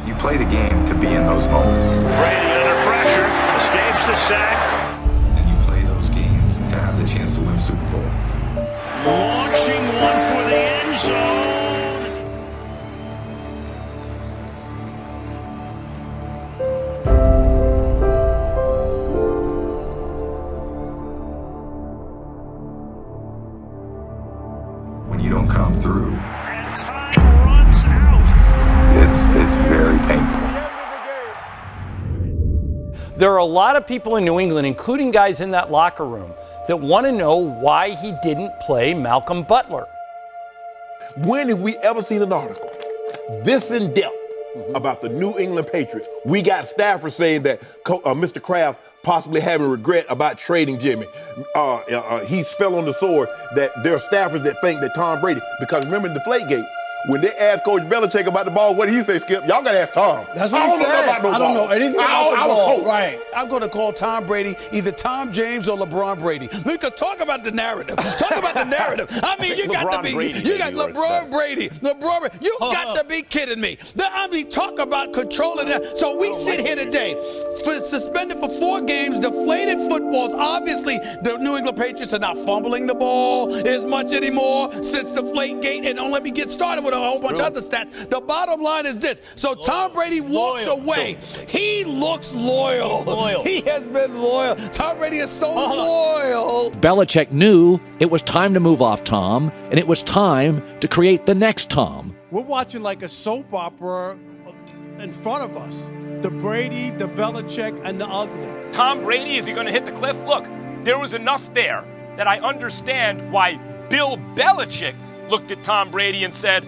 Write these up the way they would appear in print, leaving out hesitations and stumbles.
You play the game to be in those moments. Brady under pressure, escapes the sack. And you play those games to have the chance to win a Super Bowl. Launching one for the end zone. When you don't come through, And time runs out. it's very painful. There are a lot of people in New England, including guys in that locker room, that want to know why he didn't play Malcolm Butler. When have we ever seen an article this in depth about the New England Patriots? We got staffers saying that Mr. Kraft possibly having regret about trading Jimmy. He fell on the sword that there are staffers that think that Tom Brady, because remember in the Deflategate, when they asked Coach Belichick about the ball, what did he say, Skip? Y'all gotta ask Tom. That's what he said. I don't know anything about the ball. Right. I'm going to call Tom Brady either Tom James or LeBron Brady. Because talk about the narrative. Talk about the narrative. I mean, you got to be. You got LeBron Brady. LeBron Brady. You got to be kidding me. I mean, talk about controlling that. So we sit here today, suspended for 4 games, deflated footballs. Obviously, the New England Patriots are not fumbling the ball as much anymore since the Deflategate. And don't let me get started with a whole bunch of other stats. The bottom line is this. So Tom Brady walks away. He looks loyal. He has been loyal. Tom Brady is so loyal. Belichick knew it was time to move off Tom, and it was time to create the next Tom. We're watching like a soap opera in front of us. The Brady, the Belichick, and the ugly. Tom Brady, is he going to hit the cliff? Look, there was enough there that I understand why Bill Belichick looked at Tom Brady and said,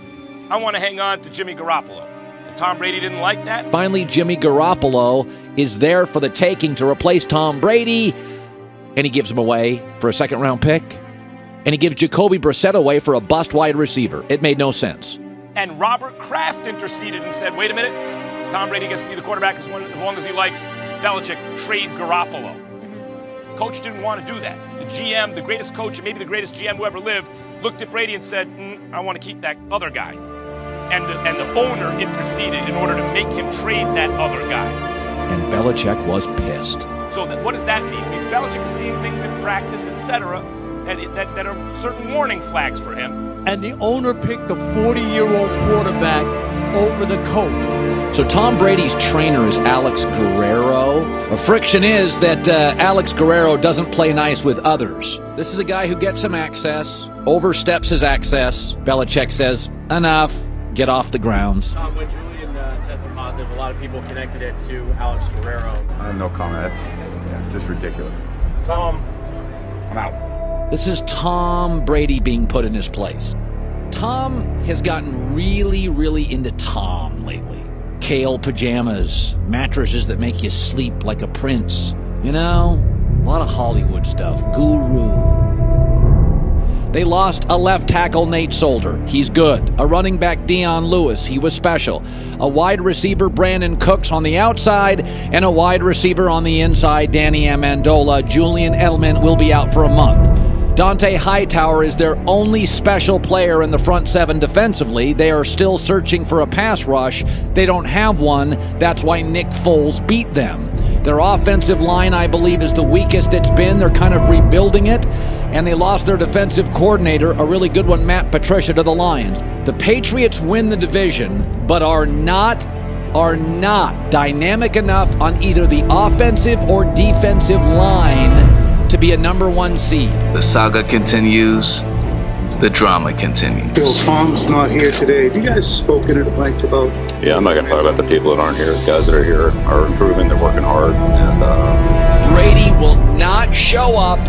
I want to hang on to Jimmy Garoppolo. And Tom Brady didn't like that. Finally, Jimmy Garoppolo is there for the taking to replace Tom Brady, and he gives him away for a second-round pick, and he gives Jacoby Brissett away for a bust wide receiver. It made no sense. And Robert Kraft interceded and said, wait a minute, Tom Brady gets to be the quarterback as long as he likes Belichick. Trade Garoppolo. Coach didn't want to do that. The GM, the greatest coach, and maybe the greatest GM who ever lived, looked at Brady and said, I want to keep that other guy. And the owner interceded in order to make him trade that other guy. And Belichick was pissed. So what does that mean? It means Belichick is seeing things in practice, etc., that are certain warning flags for him. And the owner picked the 40-year-old quarterback over the coach. So Tom Brady's trainer is Alex Guerrero. The friction is that Alex Guerrero doesn't play nice with others. This is a guy who gets some access, oversteps his access. Belichick says, enough, get off the grounds. Tom, when Julian tested positive, a lot of people connected it to Alex Guerrero. I have no comment. That's just ridiculous. Tom, I'm out. This is Tom Brady being put in his place. Tom has gotten really, really into Tom lately. Kale pajamas, mattresses that make you sleep like a prince. You know, a lot of Hollywood stuff. Guru. They lost a left tackle, Nate Solder. He's good. A running back, Dion Lewis. He was special. A wide receiver, Brandon Cooks on the outside, and a wide receiver on the inside, Danny Amendola. Julian Edelman will be out for a month. Dante Hightower is their only special player in the front seven defensively. They are still searching for a pass rush. They don't have one. That's why Nick Foles beat them. Their offensive line, I believe, is the weakest it's been. They're kind of rebuilding it. And they lost their defensive coordinator, a really good one, Matt Patricia, to the Lions. The Patriots win the division, but are not dynamic enough on either the offensive or defensive line to be a number 1 seed. The saga continues. The drama continues. Bill, Tom's not here today. Have you guys spoken at length about? Yeah, I'm not going to talk about the people that aren't here. The guys that are here are improving. They're working hard. And Brady will not show up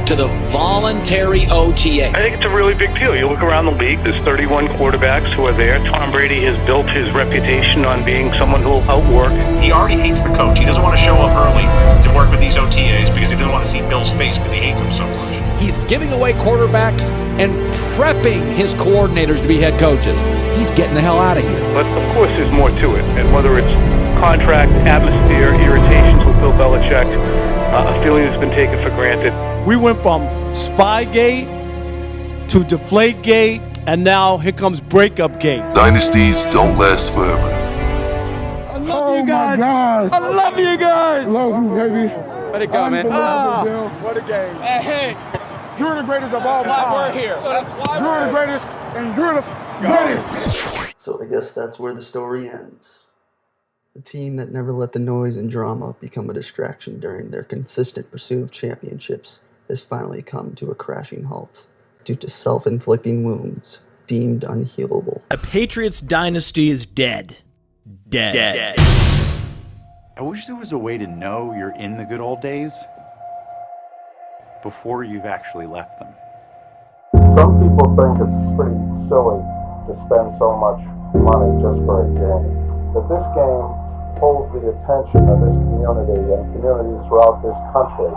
to the voluntary OTA. I think it's a really big deal. You look around the league, there's 31 quarterbacks who are there. Tom Brady has built his reputation on being someone who will outwork. He already hates the coach. He doesn't want to show up early to work with these OTAs because he doesn't want to see Bill's face because he hates him so much. He's giving away quarterbacks and prepping his coordinators to be head coaches. He's getting the hell out of here. But of course there's more to it. And whether it's contract, atmosphere, irritations with Bill Belichick, a feeling that's been taken for granted. We went from Spygate to Deflategate, and now here comes Breakup-gate. Dynasties don't last forever. I love you guys. I love you guys. Love you, baby. Let it go, man. What a game. Hey, You're the greatest of all time. we're here. You're the greatest, and you're the greatest. So I guess that's where the story ends. The team that never let the noise and drama become a distraction during their consistent pursuit of championships has finally come to a crashing halt due to self-inflicting wounds deemed unhealable. A Patriots dynasty is dead. Dead. I wish there was a way to know you're in the good old days before you've actually left them. Some people think it's pretty silly to spend so much money just for a game. But this game holds the attention of this community and communities throughout this country.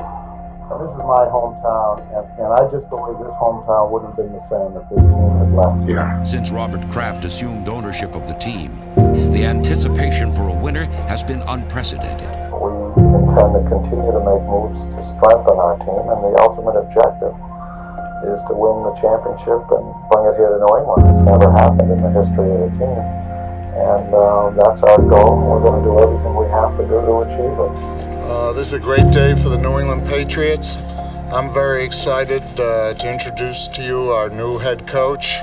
And this is my hometown, and I just believe this hometown wouldn't have been the same if this team had left here. Since Robert Kraft assumed ownership of the team, the anticipation for a winner has been unprecedented. We intend to continue to make moves to strengthen our team, and the ultimate objective is to win the championship and bring it here to New England. It's never happened in the history of the team, and that's our goal. We're going to do everything we have to do to achieve it. This is a great day for the New England Patriots. I'm very excited to introduce to you our new head coach,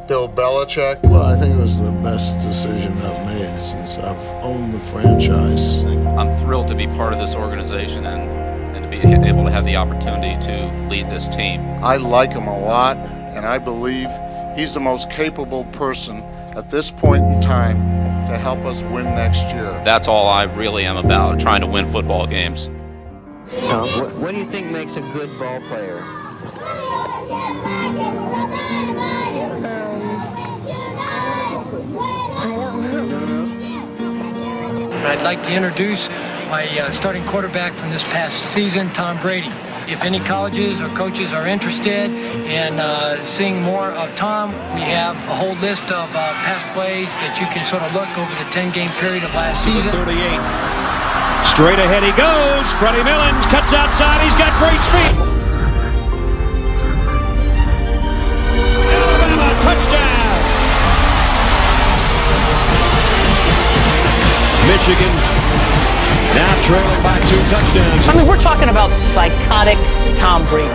Bill Belichick. Well, I think it was the best decision I've made since I've owned the franchise. I'm thrilled to be part of this organization and to be able to have the opportunity to lead this team. I like him a lot, and I believe he's the most capable person at this point in time to help us win next year. That's all I really am about, trying to win football games. Tom, what do you think makes a good ball player? I'd like to introduce my starting quarterback from this past season, Tom Brady. If any colleges or coaches are interested in seeing more of Tom, we have a whole list of past plays that you can sort of look over the 10-game period of last season. 38. Straight ahead he goes. Freddie Millens cuts outside. He's got great speed. Alabama touchdown. Michigan now trailing by 2 touchdowns. I mean, we're talking about psychotic Tom Brady.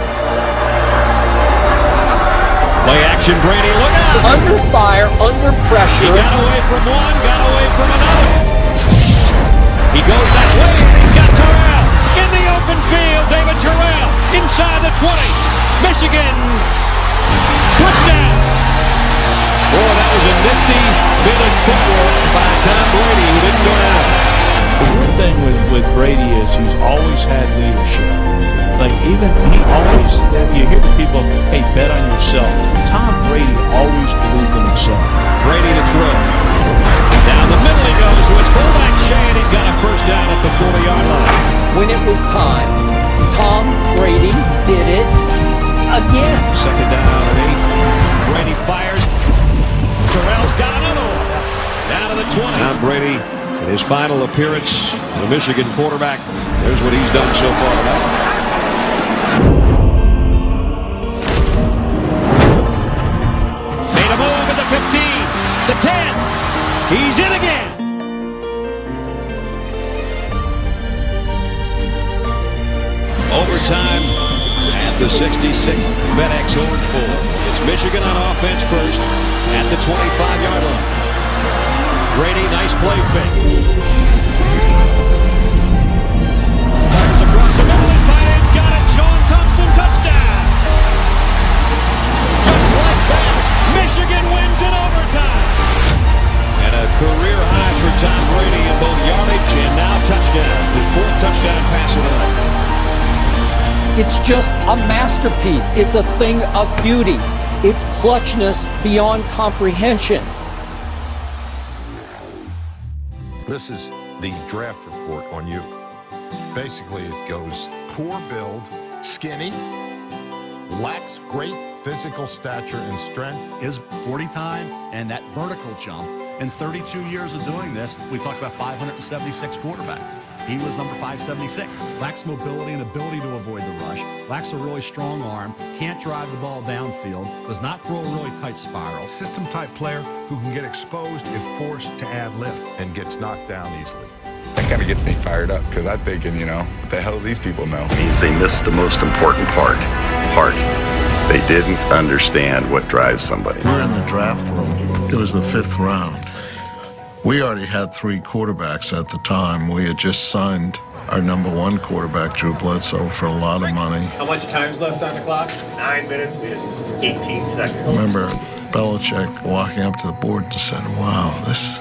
Play action, Brady, look out! Under fire, under pressure. He got away from one, got away from another. He goes that way, and he's got Terrell in the open field. David Terrell inside the 20. Michigan, touchdown! Boy, that was a nifty bit of footwork by Tom Brady, who didn't go out. The good thing with Brady is he's always had leadership. Like even he always, you hear the people, hey, bet on yourself. Tom Brady always believed in himself. Brady to throw. Down the middle he goes to his fullback Shea, and he's got a first down at the 40-yard line. When it was time, Tom Brady did it again. Second down and 8. Brady fires. Terrell's got another one. Down to the 20. Tom Brady in his final appearance, the Michigan quarterback. There's what he's done so far tonight. Made a move at the 15, the 10. He's in again. Overtime at the 66th FedEx Orange Bowl. It's Michigan on offense first at the 25-yard line. Brady, nice play fake. Fires across the middle. His tight end's got it. Sean Thompson, touchdown. Just like that, Michigan wins in overtime. And a career high for Tom Brady in both yardage and now touchdown. His 4th touchdown pass of the night. It's just a masterpiece. It's a thing of beauty. It's clutchness beyond comprehension. This is the draft report on you. Basically, it goes poor build, skinny, lacks great physical stature and strength. His 40 time and that vertical jump in 32 years of doing this, we talked about 576 quarterbacks. He was number 576. Lacks mobility and ability to avoid the rush. Lacks a really strong arm. Can't drive the ball downfield. Does not throw a really tight spiral. System-type player who can get exposed if forced to add lift and gets knocked down easily. That kind of gets me fired up because I'm thinking, what the hell do these people know? Means they missed the most important part. They didn't understand what drives somebody. We're in the draft room. It was the 5th round. We already had 3 quarterbacks at the time. We had just signed our number 1 quarterback, Drew Bledsoe, for a lot of money. How much time's left on the clock? 9 minutes and 18 seconds. I remember Belichick walking up to the board and said, wow, this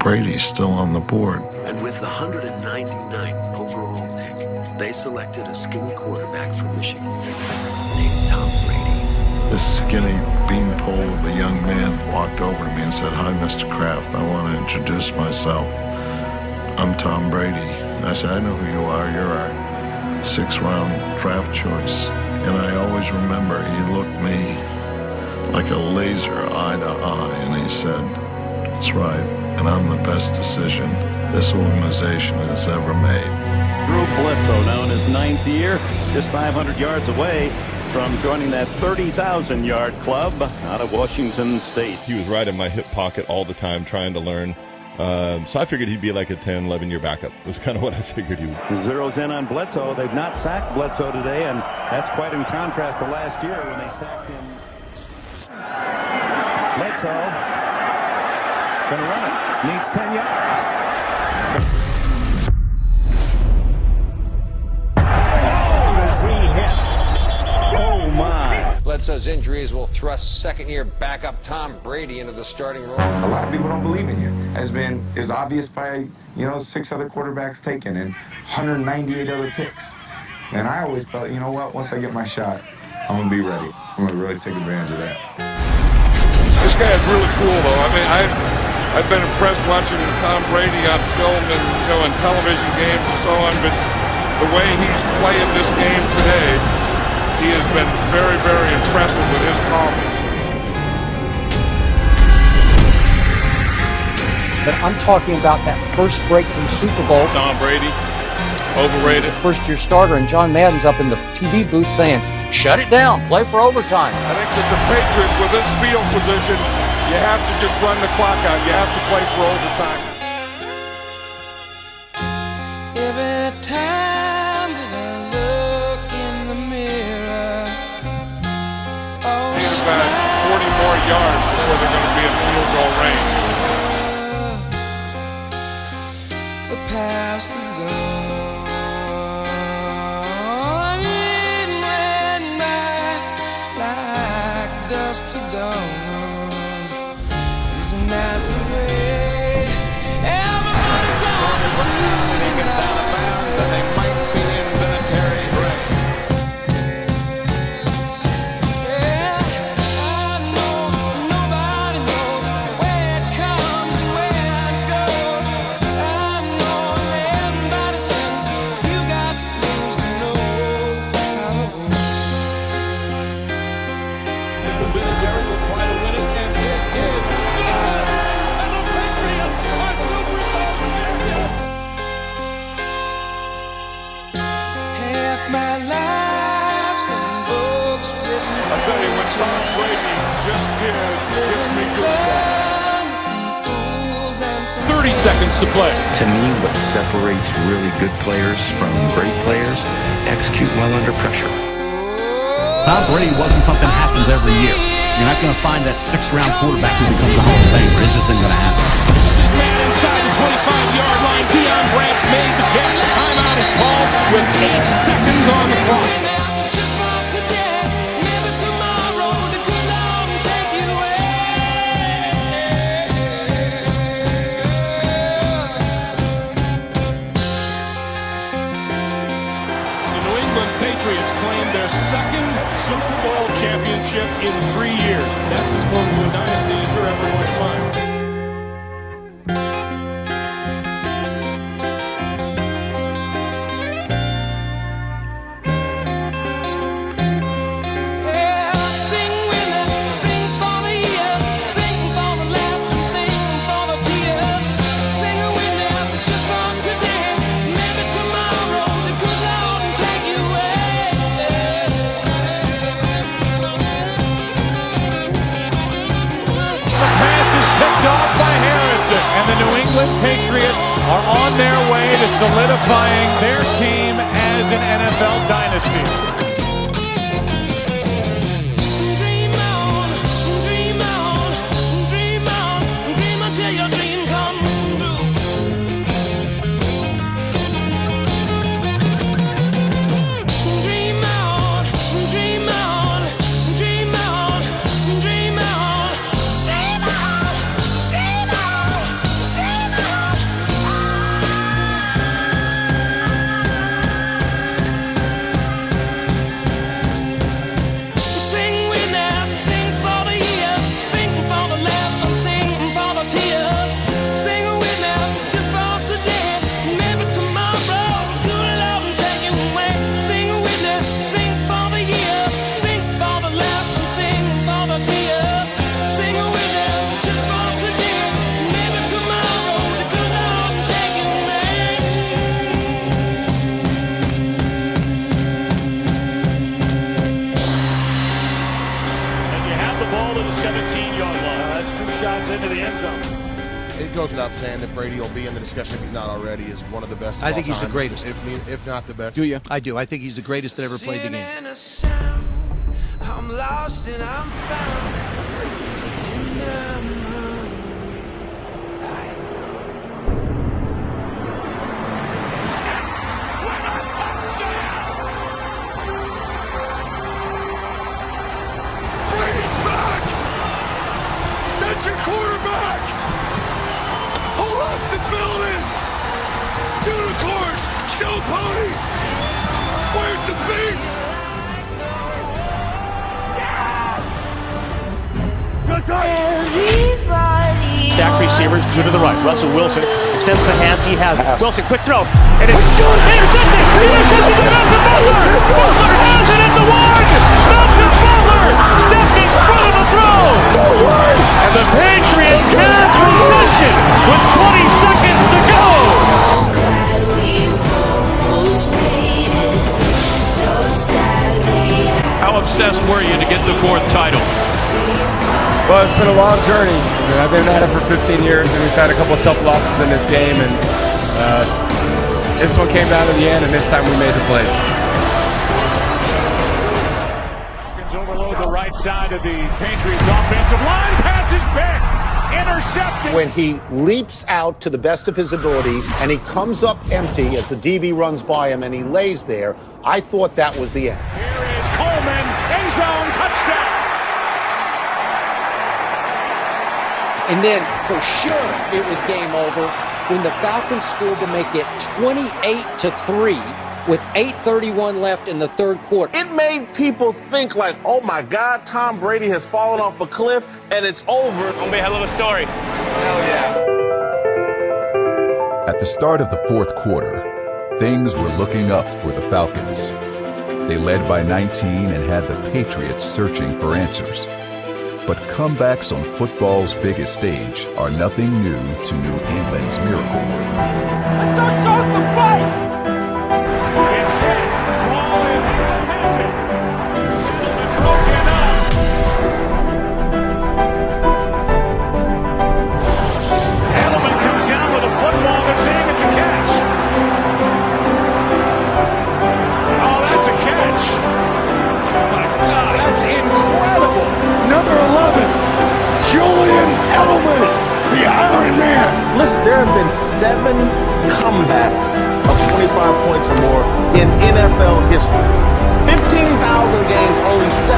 Brady's still on the board. And with the 199th overall pick, they selected a skinny quarterback from Michigan named Tom Brady. This skinny beanpole of a young man walked over to me and said, hi, Mr. Kraft, I want to introduce myself. I'm Tom Brady. I said, I know who you are. You're our 6th-round draft choice. And I always remember he looked me like a laser eye to eye, and he said, that's right, and I'm the best decision this organization has ever made. Drew Bledsoe now in his 9th year, just 500 yards away from joining that 30,000-yard club out of Washington State. He was right in my hip pocket all the time trying to learn. So I figured he'd be like a 10, 11-year backup. Was kind of what I figured he would. Zeroes in on Bledsoe. They've not sacked Bledsoe today, and that's quite in contrast to last year when they sacked him. Bledsoe going to run it. Needs 10 yards. Bledsoe's injuries will thrust second-year backup Tom Brady into the starting role. A lot of people don't believe in you. It was obvious by 6 other quarterbacks taken and 198 other picks. And I always felt, you know what? Once I get my shot, I'm gonna be ready. I'm gonna really take advantage of that. This guy is really cool, though. I mean, I've been impressed watching Tom Brady on film and in television games and so on. But the way he's playing this game today. He has been very, very impressive with his calmness. But I'm talking about that first breakthrough Super Bowl. Tom Brady, overrated. He's a first-year starter, and John Madden's up in the TV booth saying, shut it down, play for overtime. I think that the Patriots, with this field position, you have to just run the clock out. You have to play for overtime. Every time that I look in the mirror, about 40 more yards before they're going to be in field goal range. The past is gone. It went by like dusk to dawn. Isn't that the way everybody's gonna do tonight? And they might be in military break. I tell you what Tom Brady just did gives me goosebumps. 30 seconds to play. To me, what separates really good players from great players, execute well under pressure. Tom Brady wasn't something that happens every year. You're not going to find that 6th-round quarterback who becomes a Hall of Famer. It just isn't going to happen. Man inside the 25-yard line. Deion Branch made the catch. Timeout is called with 8 seconds on the clock. Patriots claim their second Super Bowl championship in 3 years. That's as close to a dynasty as you're ever going to find. Patriots are on their way to solidifying their team as an NFL dynasty. It goes without saying that Brady will be in the discussion, if he's not already, as one of the best of I all think he's the time, greatest. if not the best. Do you? I do. I think he's the greatest that ever played the game. I'm lost and I'm found. And I'm Brady's back! That's your quarterback! Who left the building? Unicorns! Show ponies! Where's the beef? Stack receivers, two to the right. Russell Wilson extends the hands. He has it. Wilson, quick throw. And it's intercepted! Intercepted to Malcolm Butler! Butler has it at the one! Malcolm Butler stepped in front of the throw! And the Patriots have possession with 20 seconds to go! How obsessed were you to get the fourth title? Well, it's been a long journey. I mean, I've been at it for 15 years, and we've had a couple of tough losses in this game, and this one came down to the end, and this time we made the plays. Falcons overload the right side of the Patriots offensive line. Pass is picked. Intercepted. When he leaps out to the best of his ability, and he comes up empty as the DB runs by him, and he lays there, I thought that was the end. Here is Coleman. End zone. Touchdown. And then, for sure, it was game over when the Falcons scored to make it 28-3 with 8:31 left in the third quarter. It made people think like, oh my God, Tom Brady has fallen off a cliff and it's over. Gonna be a hell of a story. Hell yeah. At the start of the fourth quarter, things were looking up for the Falcons. They led by 19 and had the Patriots searching for answers. But comebacks on football's biggest stage are nothing new to New England's Miracle World. Let's start some fight! It's hit. Rollins has it. It's been broken up. Edelman comes down with a football. They're saying it's a catch. Oh, that's a catch. Oh my God, that's incredible. Number 11, Julian Edelman, the Iron Man. Listen, there have been 7 comebacks of 25 points or more in NFL history. 15,000 games, only 7.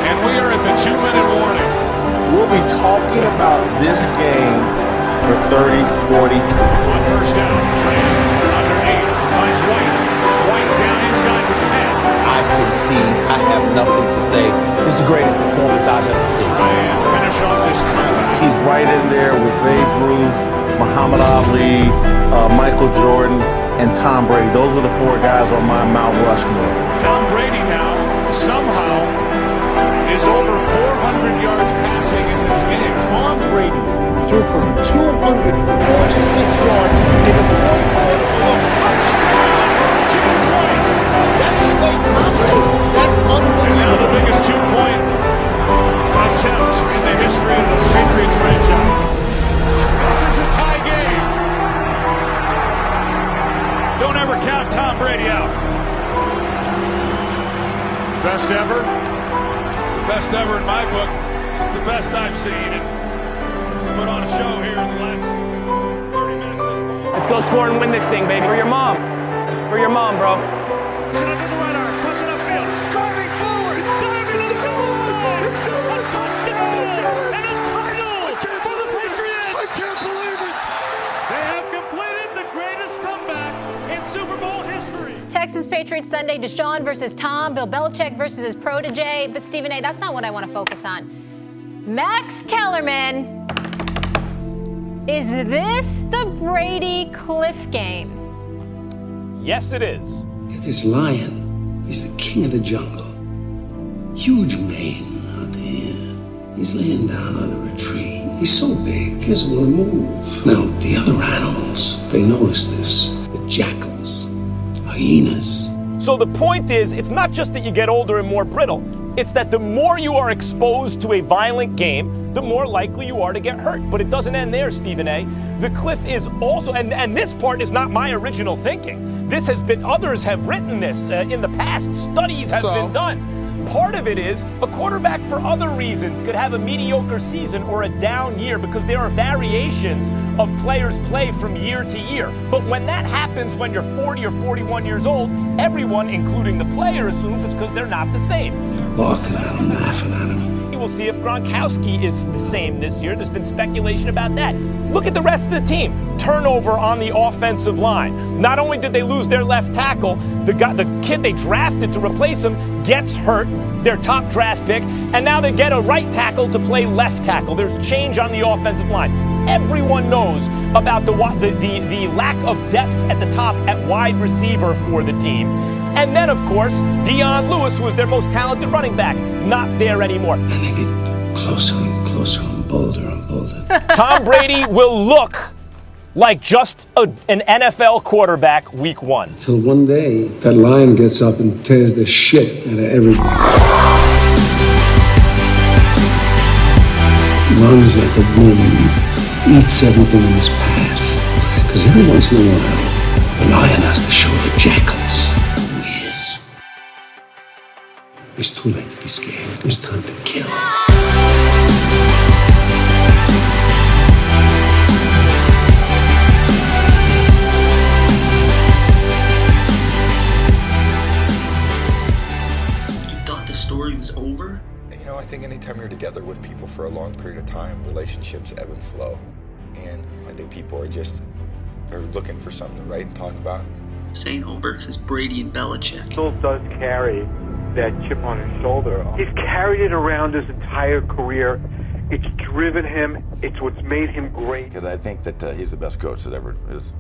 And we are at the 2-minute warning. We'll be talking about this game for 30, 40. On first down, under 8, finds White. White down inside the 10. I concede. I have nothing to say. This is the greatest performance I've ever seen. And finish off this comeback. He's right in there with Babe Ruth, Muhammad Ali, Michael Jordan, and Tom Brady. Those are the 4 guys on my Mount Rushmore. Tom Brady now somehow is over 400 yards passing in this game. Tom Brady threw for 246 yards in the fourth quarter. Touchdown, James White. That's Clay Thompson. That's unbelievable. And now the biggest 2-point attempt in the history of the Patriots franchise. This is a tie game. best ever? The best ever in my book. It's the best I've seen. And to put on a show here in the last 30 minutes. Let's go score and win this thing, baby. For your mom. For your mom, bro. Texans Patriots Sunday, Deshaun versus Tom, Bill Belichick versus his protege. But Stephen A., that's not what I want to focus on. Max Kellerman, is this the Brady Cliff game? Yes, it is. Get this lion. He's the king of the jungle. Huge mane out there. He's laying down under a tree. He's so big, he doesn't want to move. Now, the other animals, they notice this. The jackals. Hyenas. So the point is, it's not just that you get older and more brittle. It's that the more you are exposed to a violent game, the more likely you are to get hurt. But it doesn't end there, Stephen A. The cliff is also, and this part is not my original thinking. This has been, others have written this in the past. Studies have been done. Part of it is a quarterback for other reasons could have a mediocre season or a down year because there are variations of players' play from year to year. But when that happens when you're 40 or 41 years old, everyone, including the player, assumes it's because they're not the same. They're barking at him, laughing at him. We'll see if Gronkowski is the same this year. There's been speculation about that. Look at the rest of the team. Turnover on the offensive line. Not only did they lose their left tackle, the kid they drafted to replace him gets hurt, their top draft pick, and now they get a right tackle to play left tackle. There's change on the offensive line. Everyone knows about the lack of depth at the top at wide receiver for the team. And then, of course, Dion Lewis, who was their most talented running back, not there anymore. And they get closer and closer and bolder and bolder. Tom Brady will look like just an NFL quarterback week one. Until one day, that lion gets up and tears the shit out of everybody. Runs like the wind, eats everything in his path. Because every once in a while, the lion has to show the jackals who he is. It's too late to be scared. It's time to kill. Story was over? You know, I think anytime you're together with people for a long period of time, relationships ebb and flow. And I think people they're looking for something to write and talk about. St. versus Brady and Belichick. Still does carry that chip on his shoulder. He's carried it around his entire career. It's driven him. It's what's made him great. Because I think that he's the best coach that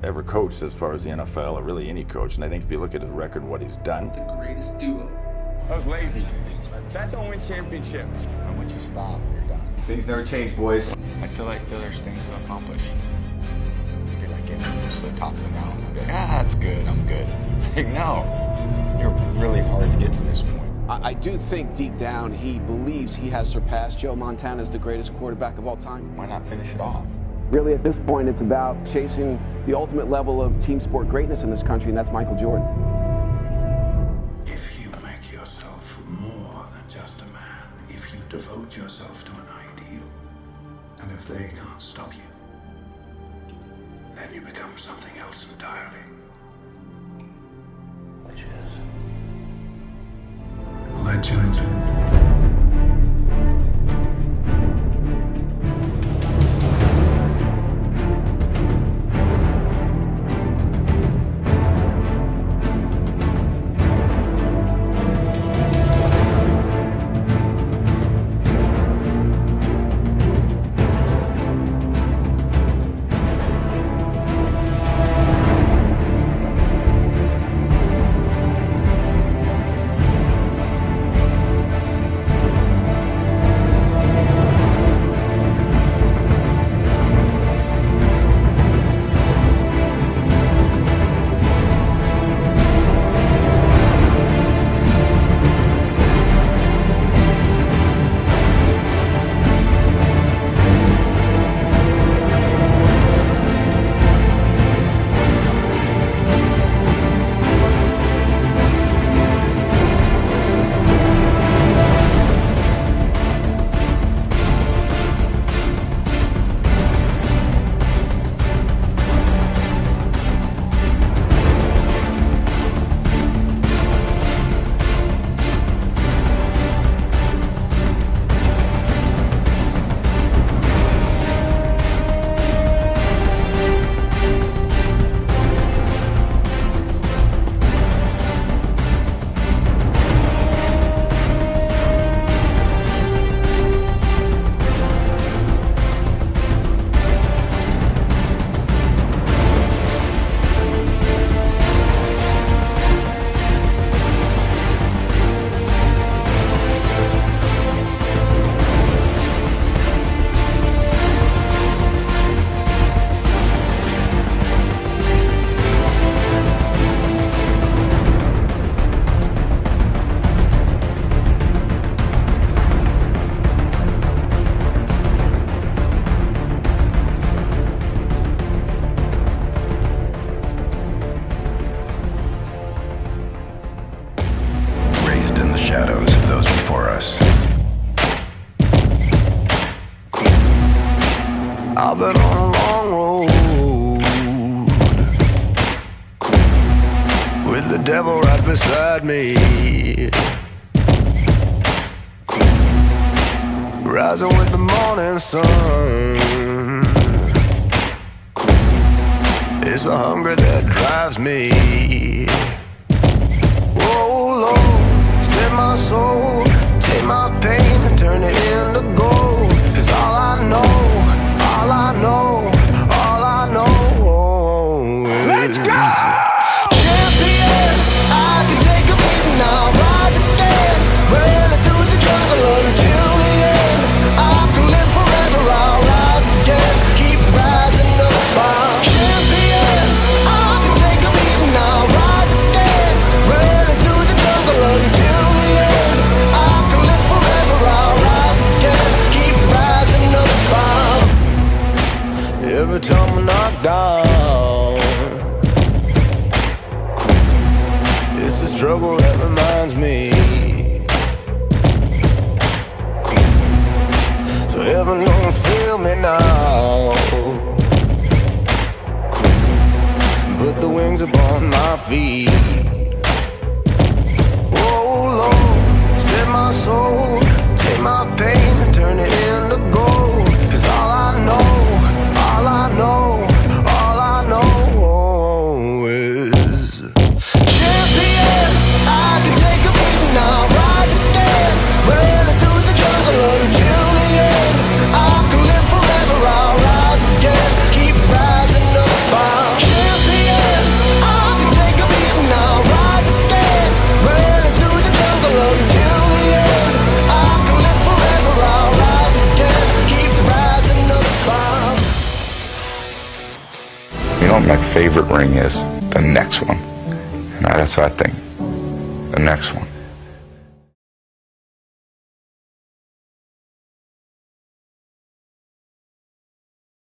ever coached as far as the NFL or really any coach. And I think if you look at his record, what he's done. The greatest duo. I was lazy. That don't win championships. And once you stop, you're done. Things never change, boys. I still feel there's things to accomplish. You're like getting to the top of the mountain. I'll be like, that's good, I'm good. It's like, no, you're really hard to get to this point. I do think deep down he believes he has surpassed Joe Montana as the greatest quarterback of all time. Why not finish it off? Really, at this point, it's about chasing the ultimate level of team sport greatness in this country, and that's Michael Jordan. Devote yourself to an ideal, and if they can't stop you, then you become something else entirely. Which is legend. for us. I've been on a long road with the devil right beside me, rising with the morning sun. It's the hunger that drives me. Oh Lord, set my soul, take my pain and turn it into gold. 'Cause all I know, all I know, all I know is let's go! Champion, I can take a beating, I'll rise again, running through the jungle until the end. I can live forever, I'll rise again, keep rising up. I'm champion, I can take a beating, I'll rise again, running through the jungle until the end. I can live forever, I'll rise again, keep rising up. Every time I knock down, it's the struggle that reminds me. So heaven don't feel me now. Put the wings upon my feet. Oh Lord, set my soul, take my pain and turn it into gold. 'Cause all I know, all I know, all I know is champion, I can take a beating, I'll rise again, running through the jungle until the end. I can live forever, I'll rise again, keep rising up. I'm champion, I can take a beating, I'll rise again, running through the jungle until the end. I can live forever, I'll rise again, keep rising up. You know what my favorite ring is? The next one. And that's what I think. The next one.